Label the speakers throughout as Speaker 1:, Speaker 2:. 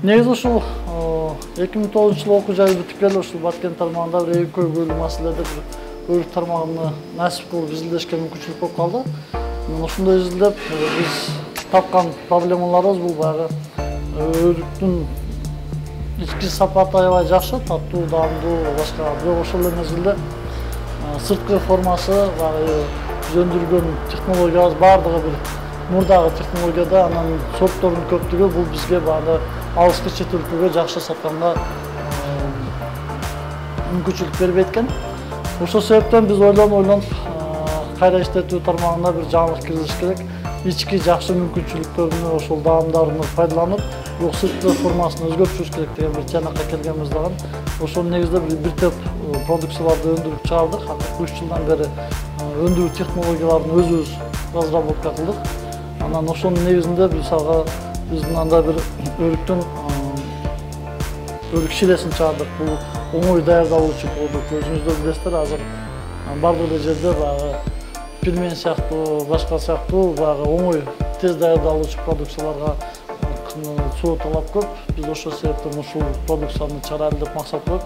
Speaker 1: Негизи ушул 2009-жылы окуу жайы бүтүп келип ушул Баткен тармагында бир эң көйгөйлүү маселелерде бир өрүк тармагына насип кылып изилдешке мүмкүнчүлүк болуп калды. Ошондой изилдеп биз тапкан проблемаларыбыз бул баягы өрүктүн ички сапаты аябай жакшы, таттуу, даамдуу, башка. Бирок ошол эле мезгилде сырткы формасы, баягы өндүргөн технологиябыз бардыгы бир мурдагы технологияда, анан сорттордун көптүгү бул бизге баягы алыскы чет өлкөгө жакшы сатканга мүмкүнчүлүк бербейт экен. Ошол себептен биз ойлонуп кайра иштетүү тармагына бир жаңылык киргизиш керек. Ички жакшы мүмкүнчүлүктөрүнү, ошол даамдарын пайдаланып, сырткы формасын өзгөртүшүбүз керек деген бир чыйнакка келгенбиз дагы. Ошол негизде бир топ продукцияларды өндүрүп чыгардык. 3 жылдан бери өндүрүү технологияларын өзүбүз разработка кылдык. Анан ошонун негизинде биз мындай бир өрүк шилесин чыгардык. Бул оңой даярдалуучу продукт. Өзүңүздөр билесиздер, азыр бардык эле жерде баягы пельмен сыяктуу, башка сыяктуу баягы оңой тез даярдалуучу продукцияларга суу талап көп. Биз ошол себептен ушул продукцияны чыгарайлы деп максат коюп,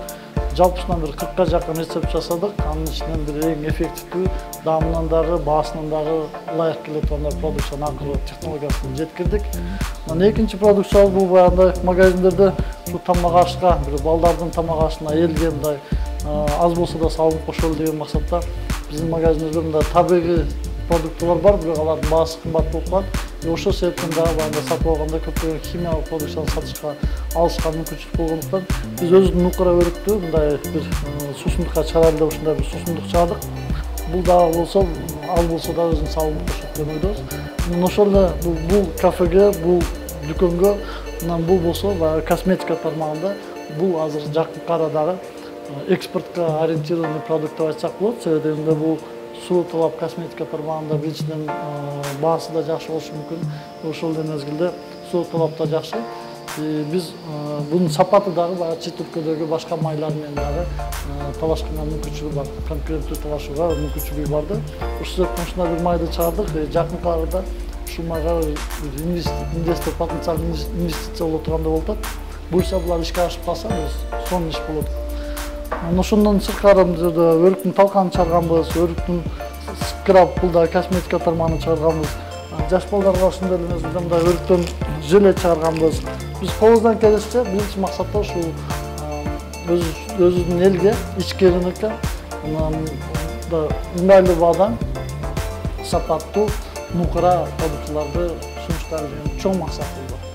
Speaker 1: жалпысынан бир 40ка жакын рецепт жасадык. Анын ичинен бир эң эффективдүү, даамынан дагы, баасынан дагы ылайык келет продукцияны акыры технологиясын жеткирдик. Анан экинчи продукциябыз бул баягындай магазиндерде ушу тамак ашка, бир балдардын тамак ашына элге мындай аз болсо да салынып кошолу деген максатта биздин магазиндерде мындай табигый продуктылар бар, бирок алардын баасы кымбат болуп калат. Ошол себептен дагы баягы сатып алганда көптөгөн химиялык продукцияны сатышка, алышка мүмкүнчүлүк болгондуктан биз өзүбүздүн нукура өрүктү мындай бир суусундукка чыгарайлы деп ушундай бир суусундук чыгардык. Бул дагы болсо, ал болсо да өзүнүн салымын кошот деп ойдобуз. Ошол эле бул кафеге, бул дүкөнгө, анан бул болсо баягы косметика тармагында, бул азыр жакынкы арадагы экспортко ориентированный продукт деп айтсак болот. Себебинде бул суу талап косметика тармагында биринчиден баасы да жакшы болушу мүмкүн. Ошол эле мезгилде суу талап да жакшы. Биз бунун сапаты дагы баягы чет өлкөдөгү башка майлар менен дагы талашканга мүмкүнчүлүгү бар. Конкуренттүү талашууга мүмкүнчүлүгү барды. Ошол себептен ушундай бир майды чыгардык. Жакынкы арада ушул майга инвестор потенциалдуу инвестиция боло тургандай болуп атат. Буюрса булар ишке ашып калса, биз сонун иш болот. Ошондон сырткары өрүктүн талканын чыгарганбыз, өрүктүн скраб, бул да косметика тармагын чыгарганбыз. Жаш балдарга ошондой эле мезгилде мындай өрүктөн желе чыгарганбыз. Биз колубуздан келишинче биринчи максатта ушул өзүбүздүн элге, ички рынокко ыңгайлуу баадан сапаттуу нукура продуктыларды сунуштайлы деген чоң максат болду.